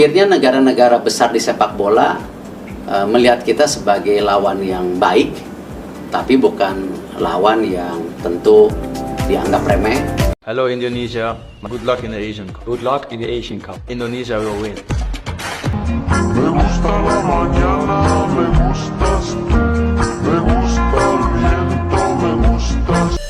Akhirnya negara-negara besar di sepak bola melihat kita sebagai lawan yang baik, tapi bukan lawan yang tentu dianggap remeh. Hello Indonesia, good luck in the Asian Cup. Good luck in the Asian Cup. Indonesia will win. Me gusta la mañana, me gustas tú, me gusta el viento, me gustas.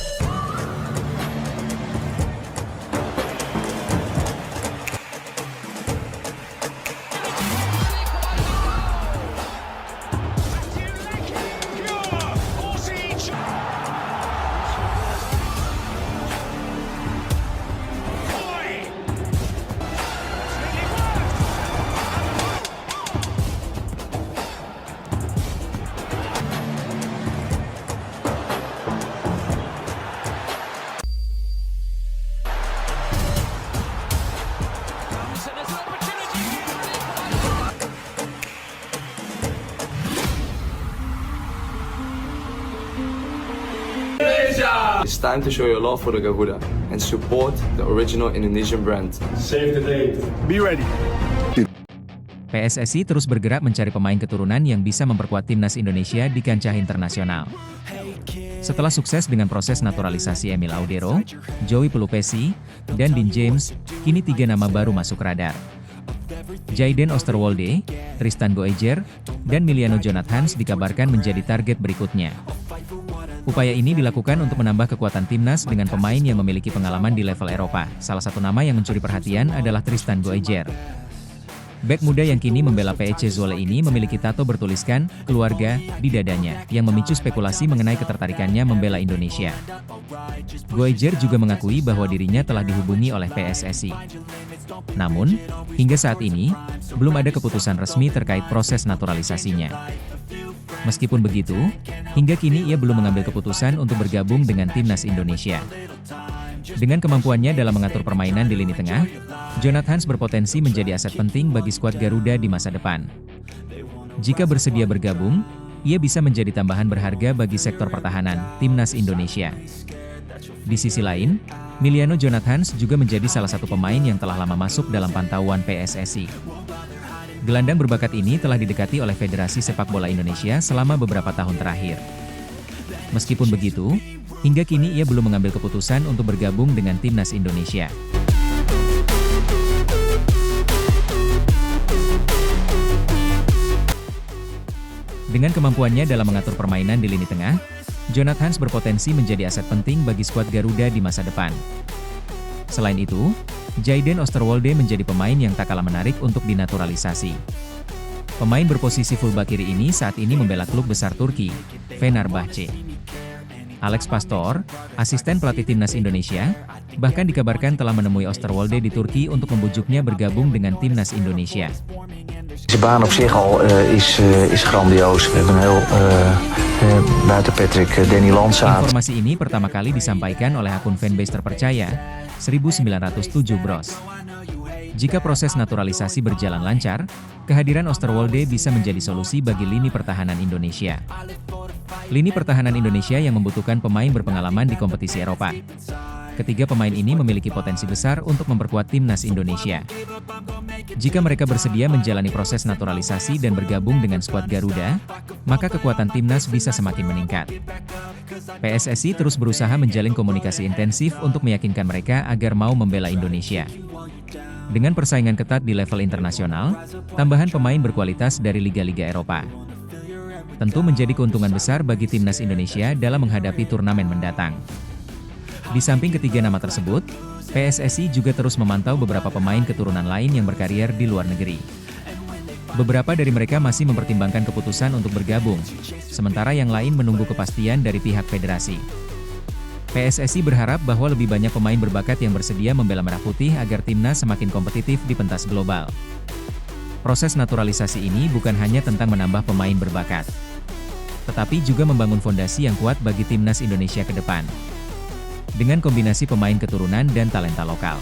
It's time to show your love for the Garuda and support the original Indonesian brand. Save the date. Be ready. PSSI terus bergerak mencari pemain keturunan yang bisa memperkuat timnas Indonesia di kancah internasional. Setelah sukses dengan proses naturalisasi Emil Audero, Joey Pelupesi, dan Dean James, kini 3 nama baru masuk radar. Jayden Osterwolde, Tristan Goejer, dan Miliano Jonathans dikabarkan menjadi target berikutnya. Upaya ini dilakukan untuk menambah kekuatan timnas dengan pemain yang memiliki pengalaman di level Eropa. Salah satu nama yang mencuri perhatian adalah Tristan Goejer. Bek muda yang kini membela PEC Zwolle ini memiliki tato bertuliskan "keluarga" di dadanya, yang memicu spekulasi mengenai ketertarikannya membela Indonesia. Goejer juga mengakui bahwa dirinya telah dihubungi oleh PSSI. Namun, hingga saat ini, belum ada keputusan resmi terkait proses naturalisasinya. Meskipun begitu, hingga kini ia belum mengambil keputusan untuk bergabung dengan timnas Indonesia. Dengan kemampuannya dalam mengatur permainan di lini tengah, Jonathans berpotensi menjadi aset penting bagi skuad Garuda di masa depan. Jika bersedia bergabung, ia bisa menjadi tambahan berharga bagi sektor pertahanan timnas Indonesia. Di sisi lain, Miliano Jonathans juga menjadi salah satu pemain yang telah lama masuk dalam pantauan PSSI. Gelandang berbakat ini telah didekati oleh Federasi Sepak Bola Indonesia selama beberapa tahun terakhir. Meskipun begitu, hingga kini ia belum mengambil keputusan untuk bergabung dengan timnas Indonesia. Dengan kemampuannya dalam mengatur permainan di lini tengah, Jonathans berpotensi menjadi aset penting bagi skuad Garuda di masa depan. Selain itu, Jayden Osterwolde menjadi pemain yang tak kalah menarik untuk dinaturalisasi. Pemain berposisi fullback kiri ini saat ini membela klub besar Turki, Fenerbahce. Alex Pastor, asisten pelatih timnas Indonesia, bahkan dikabarkan telah menemui Osterwolde di Turki untuk membujuknya bergabung dengan timnas Indonesia. Deze baan op zich al is grandioos. We hebben een heel buiten Patrick Danny Landsaat. Informasi ini pertama kali disampaikan oleh akun fanbase terpercaya 1907 Bros. Jika proses naturalisasi berjalan lancar, kehadiran Osterwolde bisa menjadi solusi bagi lini pertahanan Indonesia. Lini pertahanan Indonesia yang membutuhkan pemain berpengalaman di kompetisi Eropa. Ketiga pemain ini memiliki potensi besar untuk memperkuat timnas Indonesia. Jika mereka bersedia menjalani proses naturalisasi dan bergabung dengan skuad Garuda, maka kekuatan timnas bisa semakin meningkat. PSSI terus berusaha menjalin komunikasi intensif untuk meyakinkan mereka agar mau membela Indonesia. Dengan persaingan ketat di level internasional, tambahan pemain berkualitas dari liga-liga Eropa tentu menjadi keuntungan besar bagi timnas Indonesia dalam menghadapi turnamen mendatang. Di samping ketiga nama tersebut, PSSI juga terus memantau beberapa pemain keturunan lain yang berkarier di luar negeri. Beberapa dari mereka masih mempertimbangkan keputusan untuk bergabung, sementara yang lain menunggu kepastian dari pihak federasi. PSSI berharap bahwa lebih banyak pemain berbakat yang bersedia membela Merah Putih agar timnas semakin kompetitif di pentas global. Proses naturalisasi ini bukan hanya tentang menambah pemain berbakat, tetapi juga membangun fondasi yang kuat bagi timnas Indonesia ke depan. Dengan kombinasi pemain keturunan dan talenta lokal,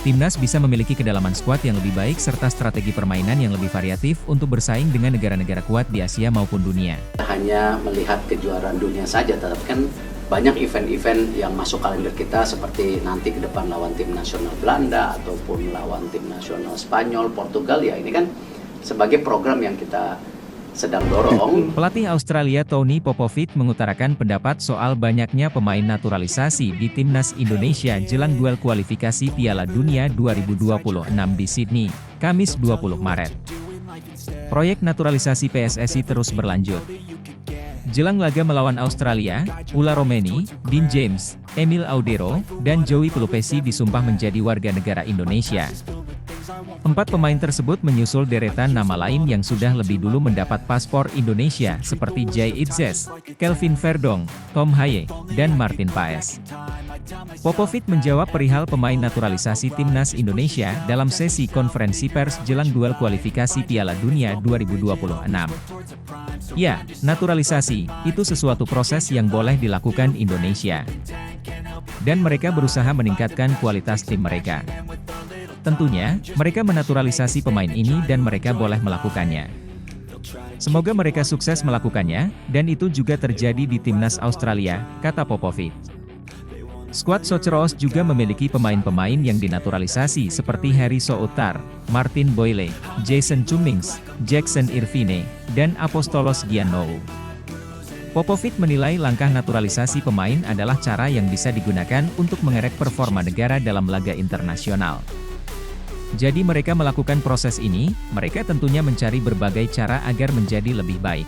timnas bisa memiliki kedalaman skuad yang lebih baik serta strategi permainan yang lebih variatif untuk bersaing dengan negara-negara kuat di Asia maupun dunia. Hanya melihat kejuaraan dunia saja, tetapi kan banyak event-event yang masuk kalender kita seperti nanti ke depan lawan tim nasional Belanda ataupun lawan tim nasional Spanyol, Portugal, ya ini kan sebagai program yang kita sedang dorong. Pelatih Australia Tony Popovic mengutarakan pendapat soal banyaknya pemain naturalisasi di timnas Indonesia jelang duel kualifikasi Piala Dunia 2026 di Sydney, Kamis 20 Maret. Proyek naturalisasi PSSI terus berlanjut. Jelang laga melawan Australia, Ula Romeni, Dean James, Emil Audero, dan Joey Pelupesi disumpah menjadi warga negara Indonesia. 4 pemain tersebut menyusul deretan nama lain yang sudah lebih dulu mendapat paspor Indonesia seperti Jay Itzes, Kelvin Verdong, Tom Haye, dan Martin Paes. Popovic menjawab perihal pemain naturalisasi timnas Indonesia dalam sesi konferensi pers jelang duel kualifikasi Piala Dunia 2026. Ya, naturalisasi, itu sesuatu proses yang boleh dilakukan Indonesia. Dan mereka berusaha meningkatkan kualitas tim mereka. Tentunya, mereka menaturalisasi pemain ini dan mereka boleh melakukannya. Semoga mereka sukses melakukannya, dan itu juga terjadi di timnas Australia, kata Popovic. Skuad Socceroos juga memiliki pemain-pemain yang dinaturalisasi seperti Harry Soutar, Martin Boyle, Jason Cummings, Jackson Irvine, dan Apostolos Giannou. Popovic menilai langkah naturalisasi pemain adalah cara yang bisa digunakan untuk mengerek performa negara dalam laga internasional. Jadi mereka melakukan proses ini, mereka tentunya mencari berbagai cara agar menjadi lebih baik.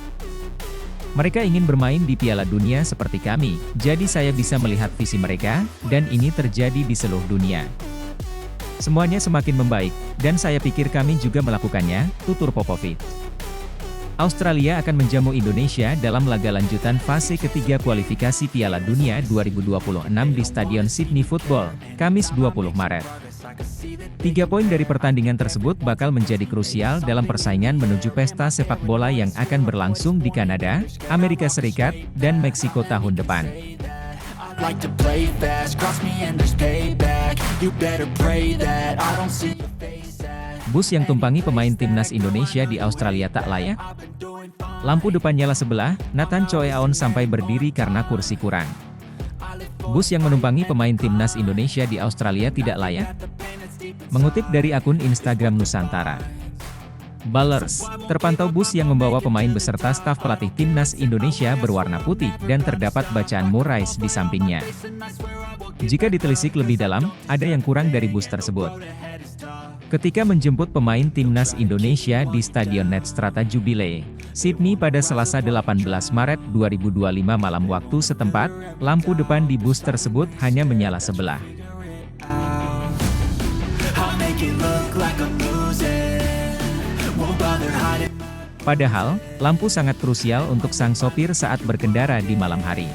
Mereka ingin bermain di Piala Dunia seperti kami, jadi saya bisa melihat visi mereka, dan ini terjadi di seluruh dunia. Semuanya semakin membaik, dan saya pikir kami juga melakukannya, tutur Popovic. Australia akan menjamu Indonesia dalam laga lanjutan fase ketiga kualifikasi Piala Dunia 2026 di Stadion Sydney Football, Kamis 20 Maret. 3 poin dari pertandingan tersebut bakal menjadi krusial dalam persaingan menuju pesta sepak bola yang akan berlangsung di Kanada, Amerika Serikat, dan Meksiko tahun depan. Bus yang tumpangi pemain timnas Indonesia di Australia tak layak? Lampu depan nyala sebelah, Nathan Choeaon sampai berdiri karena kursi kurang. Bus yang menumpangi pemain timnas Indonesia di Australia tidak layak? Mengutip dari akun Instagram Nusantara. Ballers, terpantau bus yang membawa pemain beserta staf pelatih timnas Indonesia berwarna putih dan terdapat bacaan Moraes di sampingnya. Jika ditelisik lebih dalam, ada yang kurang dari bus tersebut. Ketika menjemput pemain timnas Indonesia di Stadion Netstrata Jubilee, Sydney pada Selasa 18 Maret 2025 malam waktu setempat, lampu depan di bus tersebut hanya menyala sebelah. Padahal, lampu sangat krusial untuk sang sopir saat berkendara di malam hari.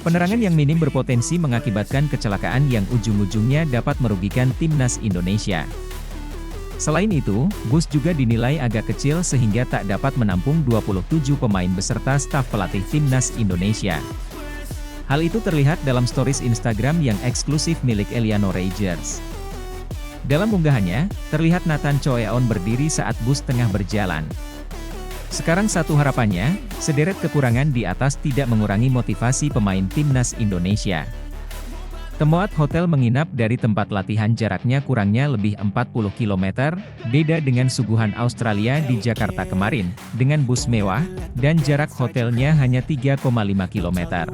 Penerangan yang minim berpotensi mengakibatkan kecelakaan yang ujung-ujungnya dapat merugikan timnas Indonesia. Selain itu, bus juga dinilai agak kecil sehingga tak dapat menampung 27 pemain beserta staf pelatih timnas Indonesia. Hal itu terlihat dalam stories Instagram yang eksklusif milik Eliano Rogers. Dalam unggahannya, terlihat Nathan Choeaon berdiri saat bus tengah berjalan. Sekarang satu harapannya, sederet kekurangan di atas tidak mengurangi motivasi pemain timnas Indonesia. Temuat hotel menginap dari tempat latihan jaraknya kurangnya lebih 40 km, beda dengan suguhan Australia di Jakarta kemarin, dengan bus mewah, dan jarak hotelnya hanya 3,5 km.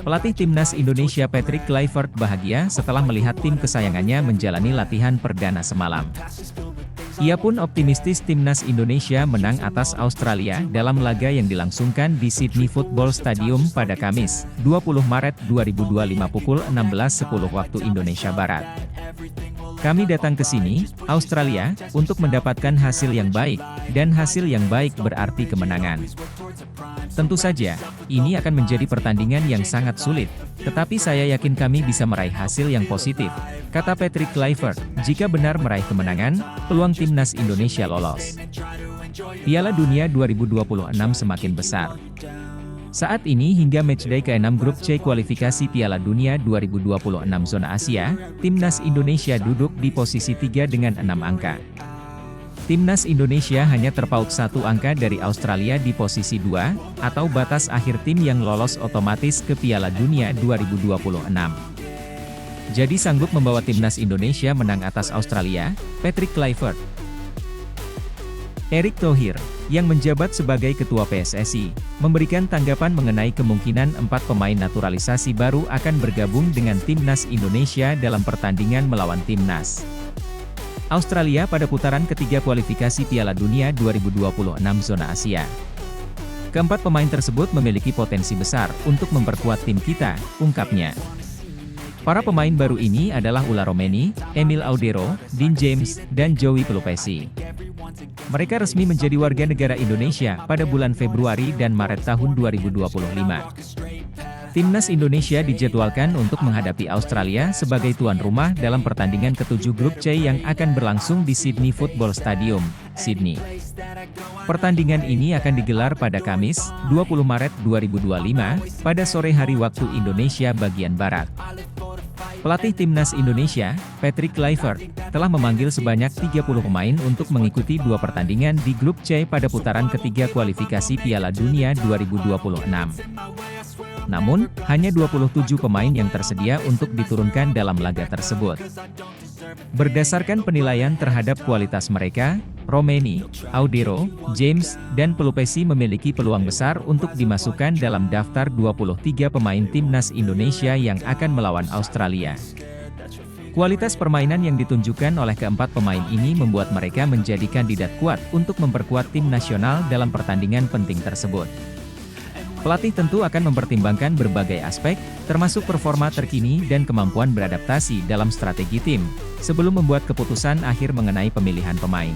Pelatih timnas Indonesia Patrick Kluivert bahagia setelah melihat tim kesayangannya menjalani latihan perdana semalam. Ia pun optimistis timnas Indonesia menang atas Australia dalam laga yang dilangsungkan di Sydney Football Stadium pada Kamis, 20 Maret 2025 pukul 16.10 waktu Indonesia Barat. Kami datang ke sini, Australia, untuk mendapatkan hasil yang baik, dan hasil yang baik berarti kemenangan. Tentu saja, ini akan menjadi pertandingan yang sangat sulit, tetapi saya yakin kami bisa meraih hasil yang positif, kata Patrick Kluivert. Jika benar meraih kemenangan, peluang timnas Indonesia lolos Piala Dunia 2026 semakin besar. Saat ini hingga matchday ke-6 grup C kualifikasi Piala Dunia 2026 zona Asia, timnas Indonesia duduk di posisi 3 dengan 6 angka. Timnas Indonesia hanya terpaut 1 angka dari Australia di posisi 2, atau batas akhir tim yang lolos otomatis ke Piala Dunia 2026. Jadi sanggup membawa Timnas Indonesia menang atas Australia, Patrick Kluivert. Erick Thohir, yang menjabat sebagai Ketua PSSI, memberikan tanggapan mengenai kemungkinan 4 pemain naturalisasi baru akan bergabung dengan Timnas Indonesia dalam pertandingan melawan Timnas Australia pada putaran ketiga kualifikasi Piala Dunia 2026 zona Asia. Keempat pemain tersebut memiliki potensi besar untuk memperkuat tim kita, ungkapnya. Para pemain baru ini adalah Ulla Romeni, Emil Audero, Dean James, dan Joey Pelupesi. Mereka resmi menjadi warga negara Indonesia pada bulan Februari dan Maret tahun 2025. Timnas Indonesia dijadwalkan untuk menghadapi Australia sebagai tuan rumah dalam pertandingan ke-7 Grup C yang akan berlangsung di Sydney Football Stadium, Sydney. Pertandingan ini akan digelar pada Kamis, 20 Maret 2025, pada sore hari waktu Indonesia bagian Barat. Pelatih Timnas Indonesia, Patrick Kluivert, telah memanggil sebanyak 30 pemain untuk mengikuti 2 pertandingan di Grup C pada putaran ketiga kualifikasi Piala Dunia 2026. Namun, hanya 27 pemain yang tersedia untuk diturunkan dalam laga tersebut. Berdasarkan penilaian terhadap kualitas mereka, Romeni, Audero, James, dan Pelupesi memiliki peluang besar untuk dimasukkan dalam daftar 23 pemain Timnas Indonesia yang akan melawan Australia. Kualitas permainan yang ditunjukkan oleh keempat pemain ini membuat mereka menjadi kandidat kuat untuk memperkuat tim nasional dalam pertandingan penting tersebut. Pelatih tentu akan mempertimbangkan berbagai aspek, termasuk performa terkini dan kemampuan beradaptasi dalam strategi tim, sebelum membuat keputusan akhir mengenai pemilihan pemain.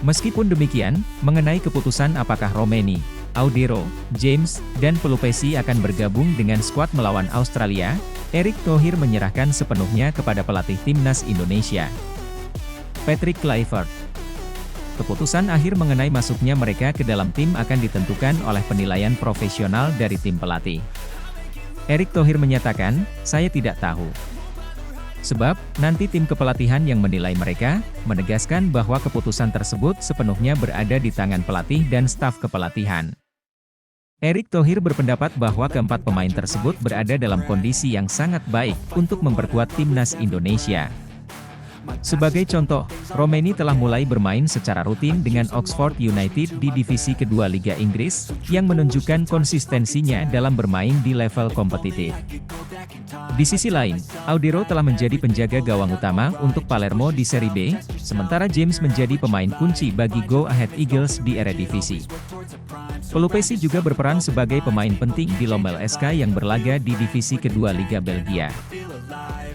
Meskipun demikian, mengenai keputusan apakah Romeni, Audero, James, dan Pelupesi akan bergabung dengan skuad melawan Australia, Erick Thohir menyerahkan sepenuhnya kepada pelatih Timnas Indonesia, Patrick Kluivert. Keputusan akhir mengenai masuknya mereka ke dalam tim akan ditentukan oleh penilaian profesional dari tim pelatih. Erick Thohir menyatakan, "Saya tidak tahu. Sebab, nanti tim kepelatihan yang menilai mereka," menegaskan bahwa keputusan tersebut sepenuhnya berada di tangan pelatih dan staf kepelatihan. Erick Thohir berpendapat bahwa keempat pemain tersebut berada dalam kondisi yang sangat baik untuk memperkuat Timnas Indonesia. Sebagai contoh, Romeni telah mulai bermain secara rutin dengan Oxford United di divisi kedua Liga Inggris, yang menunjukkan konsistensinya dalam bermain di level kompetitif. Di sisi lain, Audero telah menjadi penjaga gawang utama untuk Palermo di Serie B, sementara James menjadi pemain kunci bagi Go Ahead Eagles di Eredivisie. Pelupesi juga berperan sebagai pemain penting di Lommel SK yang berlaga di divisi kedua Liga Belgia.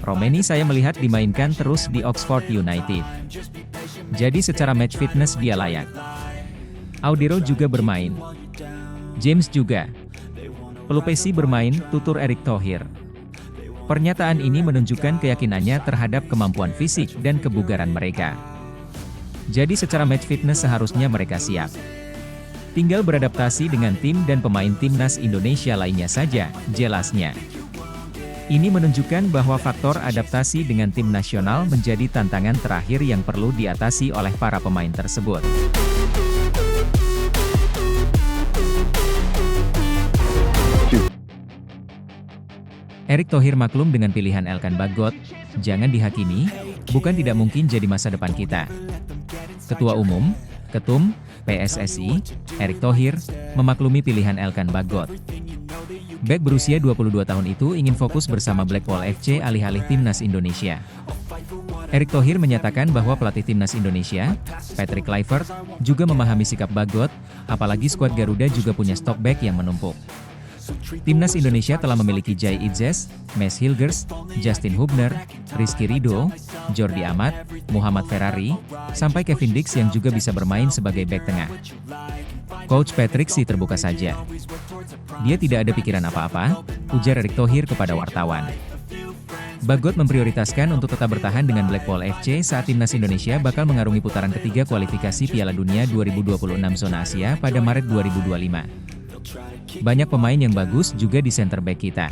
Romeni saya melihat dimainkan terus di Oxford United. Jadi secara match fitness dia layak. Audero juga bermain. James juga. Pelupesi bermain, tutur Erick Thohir. Pernyataan ini menunjukkan keyakinannya terhadap kemampuan fisik dan kebugaran mereka. Jadi secara match fitness seharusnya mereka siap. Tinggal beradaptasi dengan tim dan pemain Timnas Indonesia lainnya saja, jelasnya. Ini menunjukkan bahwa faktor adaptasi dengan tim nasional menjadi tantangan terakhir yang perlu diatasi oleh para pemain tersebut. Erick Thohir maklum dengan pilihan Elkan Bagot, "Jangan dihakimi, bukan tidak mungkin jadi masa depan kita." Ketua Umum, Ketum, PSSI, Erick Thohir, memaklumi pilihan Elkan Bagot. Bek berusia 22 tahun itu ingin fokus bersama Blackpool FC alih-alih Timnas Indonesia. Erick Thohir menyatakan bahwa pelatih Timnas Indonesia, Patrick Kluivert, juga memahami sikap Bagot, apalagi skuad Garuda juga punya stok bek yang menumpuk. Timnas Indonesia telah memiliki Jai Idzes, Mes Hilgers, Justin Hubner, Rizky Ridho, Jordi Amat, Muhammad Ferrari, sampai Kevin Dix yang juga bisa bermain sebagai bek tengah. Coach Patrick sih terbuka saja. Dia tidak ada pikiran apa-apa, ujar Erick Thohir kepada wartawan. Bagot memprioritaskan untuk tetap bertahan dengan Blackpool FC saat Timnas Indonesia bakal mengarungi putaran ketiga kualifikasi Piala Dunia 2026 zona Asia pada Maret 2025. Banyak pemain yang bagus juga di center back kita.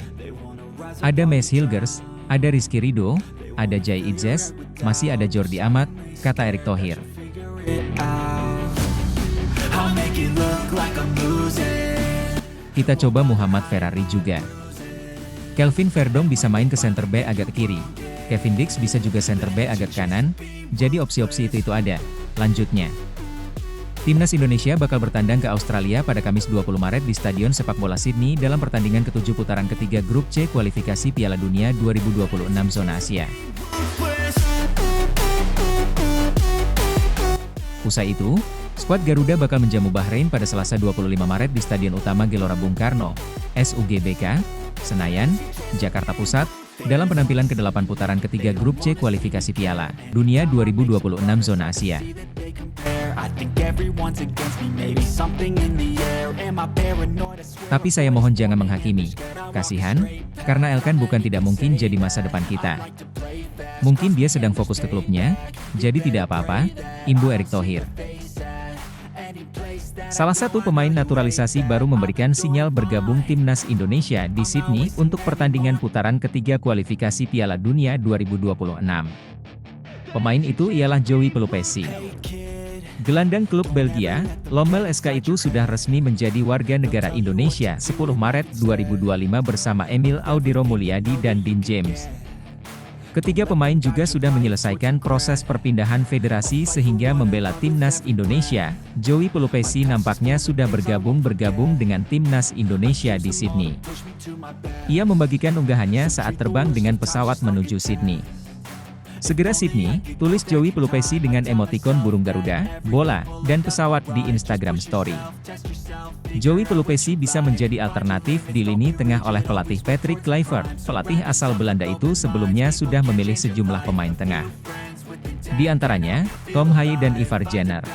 Ada Mes Hilgers, ada Rizky Ridho, ada Jai Idzes, masih ada Jordi Amat, kata Erick Thohir. Kita coba Muhammad Ferrari juga. Kelvin Verdong bisa main ke center back agak kiri. Kevin Dix bisa juga center back agak kanan. Jadi opsi-opsi itu ada. Lanjutnya, Timnas Indonesia bakal bertandang ke Australia pada Kamis 20 Maret di Stadion Sepak Bola Sydney dalam pertandingan ke-7 putaran ketiga Grup C kualifikasi Piala Dunia 2026 zona Asia. Usai itu, skuad Garuda bakal menjamu Bahrain pada Selasa 25 Maret di Stadion Utama Gelora Bung Karno, SUGBK, Senayan, Jakarta Pusat, dalam penampilan ke-8 putaran ketiga Grup C kualifikasi Piala Dunia 2026 zona Asia. Tapi saya mohon jangan menghakimi. Kasihan, karena Elkan bukan tidak mungkin jadi masa depan kita. Mungkin dia sedang fokus ke klubnya, jadi tidak apa-apa, imbu Erick Thohir. Salah satu pemain naturalisasi baru memberikan sinyal bergabung Timnas Indonesia di Sydney untuk pertandingan putaran ketiga kualifikasi Piala Dunia 2026. Pemain itu ialah Joey Pelupesi. Gelandang klub Belgia, Lommel SK itu sudah resmi menjadi warga negara Indonesia 10 Maret 2025 bersama Emil Audiro Mulyadi dan Dean James. Ketiga pemain juga sudah menyelesaikan proses perpindahan federasi sehingga membela Timnas Indonesia. Joey Pelupesi nampaknya sudah bergabung dengan Timnas Indonesia di Sydney. Ia membagikan unggahannya saat terbang dengan pesawat menuju Sydney. Segera Sydney, tulis Joey Pelupesi dengan emotikon burung Garuda, bola, dan pesawat di Instagram Story. Joey Pelupesi bisa menjadi alternatif di lini tengah oleh pelatih Patrick Kluivert. Pelatih asal Belanda itu sebelumnya sudah memilih sejumlah pemain tengah. Di antaranya, Tom Haye dan Ivar Jenner.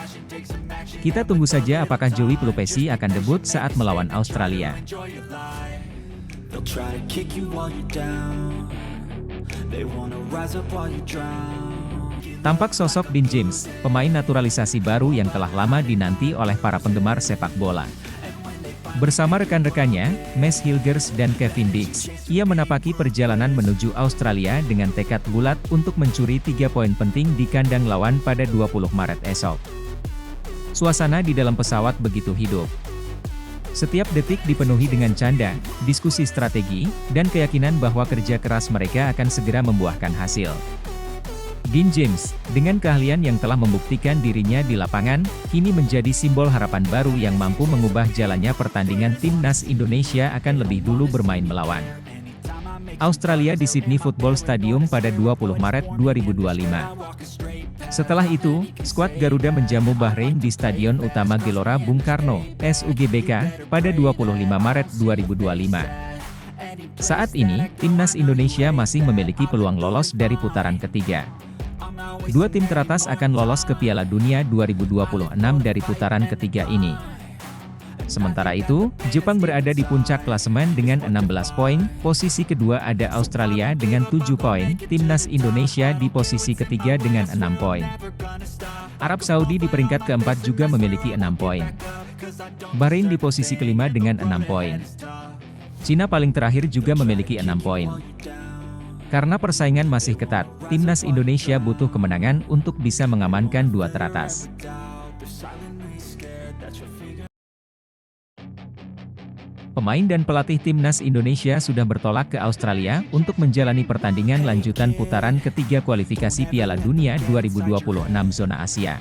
Kita tunggu saja apakah Joey Pelupesi akan debut saat melawan Australia. Tampak sosok Dean James, pemain naturalisasi baru yang telah lama dinanti oleh para penggemar sepak bola. Bersama rekan-rekannya, Max Hilgers dan Kevin Dix, ia menapaki perjalanan menuju Australia dengan tekad bulat untuk mencuri 3 poin penting di kandang lawan pada 20 Maret esok. Suasana di dalam pesawat begitu hidup. Setiap detik dipenuhi dengan canda, diskusi strategi, dan keyakinan bahwa kerja keras mereka akan segera membuahkan hasil. Dean James, dengan keahlian yang telah membuktikan dirinya di lapangan, kini menjadi simbol harapan baru yang mampu mengubah jalannya pertandingan Timnas Indonesia akan lebih dulu bermain melawan Australia di Sydney Football Stadium pada 20 Maret 2025. Setelah itu, skuad Garuda menjamu Bahrain di Stadion Utama Gelora Bung Karno, SUGBK, pada 25 Maret 2025. Saat ini, Timnas Indonesia masih memiliki peluang lolos dari putaran ketiga. Dua tim teratas akan lolos ke Piala Dunia 2026 dari putaran ketiga ini. Sementara itu, Jepang berada di puncak klasemen dengan 16 poin, posisi kedua ada Australia dengan 7 poin, Timnas Indonesia di posisi ketiga dengan 6 poin. Arab Saudi di peringkat keempat juga memiliki 6 poin. Bahrain di posisi kelima dengan 6 poin. Cina paling terakhir juga memiliki 6 poin. Karena persaingan masih ketat, Timnas Indonesia butuh kemenangan untuk bisa mengamankan dua teratas. Pemain dan pelatih Timnas Indonesia sudah bertolak ke Australia untuk menjalani pertandingan lanjutan putaran ketiga kualifikasi Piala Dunia 2026 zona Asia.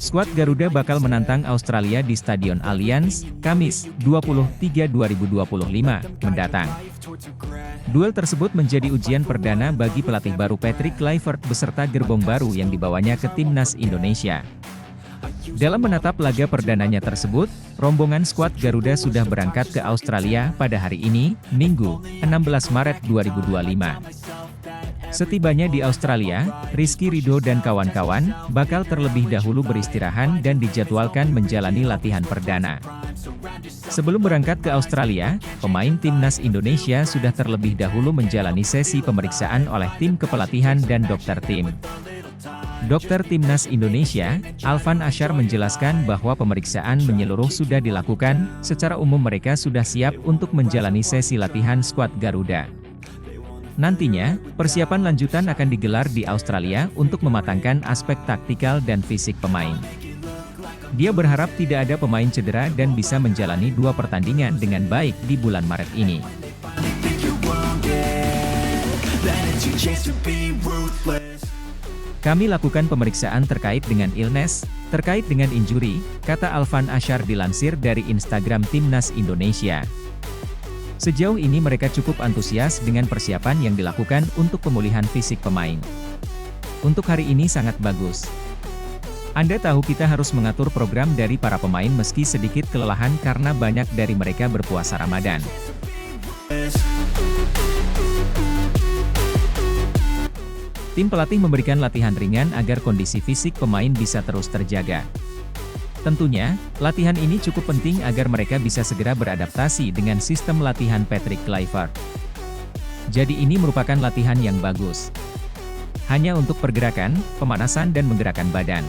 Skuad Garuda bakal menantang Australia di Stadion Allianz, Kamis, 23/2025, mendatang. Duel tersebut menjadi ujian perdana bagi pelatih baru Patrick Kluivert beserta gerbong baru yang dibawanya ke Timnas Indonesia. Dalam menatap laga perdananya tersebut, rombongan skuad Garuda sudah berangkat ke Australia pada hari ini, Minggu, 16 Maret 2025. Setibanya di Australia, Rizky Ridho dan kawan-kawan bakal terlebih dahulu beristirahat dan dijadwalkan menjalani latihan perdana. Sebelum berangkat ke Australia, pemain Timnas Indonesia sudah terlebih dahulu menjalani sesi pemeriksaan oleh tim kepelatihan dan dokter tim. Dokter Timnas Indonesia, Alvan Ashar menjelaskan bahwa pemeriksaan menyeluruh sudah dilakukan, secara umum mereka sudah siap untuk menjalani sesi latihan skuad Garuda. Nantinya, persiapan lanjutan akan digelar di Australia untuk mematangkan aspek taktikal dan fisik pemain. Dia berharap tidak ada pemain cedera dan bisa menjalani 2 pertandingan dengan baik di bulan Maret ini. Kami lakukan pemeriksaan terkait dengan illness, terkait dengan injury, kata Alvan Ashar dilansir dari Instagram Timnas Indonesia. Sejauh ini mereka cukup antusias dengan persiapan yang dilakukan untuk pemulihan fisik pemain. Untuk hari ini sangat bagus. Anda tahu kita harus mengatur program dari para pemain meski sedikit kelelahan karena banyak dari mereka berpuasa Ramadan. Tim pelatih memberikan latihan ringan agar kondisi fisik pemain bisa terus terjaga. Tentunya, latihan ini cukup penting agar mereka bisa segera beradaptasi dengan sistem latihan Patrick Kluivert. Jadi ini merupakan latihan yang bagus. Hanya untuk pergerakan, pemanasan dan menggerakkan badan.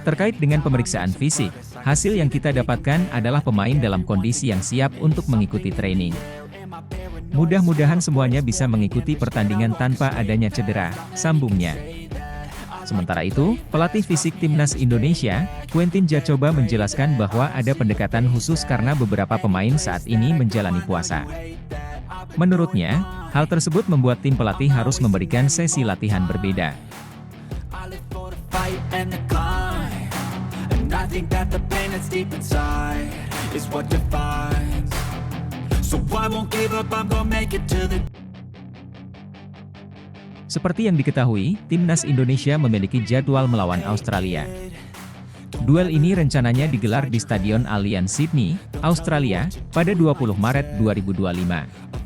Terkait dengan pemeriksaan fisik, hasil yang kita dapatkan adalah pemain dalam kondisi yang siap untuk mengikuti training. Mudah-mudahan semuanya bisa mengikuti pertandingan tanpa adanya cedera, sambungnya. Sementara itu, pelatih fisik Timnas Indonesia, Quentin Jacoba menjelaskan bahwa ada pendekatan khusus karena beberapa pemain saat ini menjalani puasa. Menurutnya, hal tersebut membuat tim pelatih harus memberikan sesi latihan berbeda. Seperti yang diketahui, Timnas Indonesia memiliki jadwal melawan Australia. Duel ini rencananya digelar di Stadion Allianz Sydney, Australia, pada 20 Maret 2025.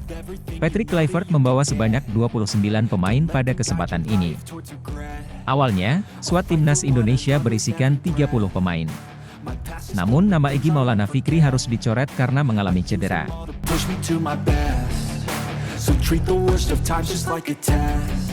Patrick Kluivert membawa sebanyak 29 pemain pada kesempatan ini. Awalnya, skuad Timnas Indonesia berisikan 30 pemain. Namun nama Egy Maulana Fikri harus dicoret karena mengalami cedera. So treat the worst of times just like a test.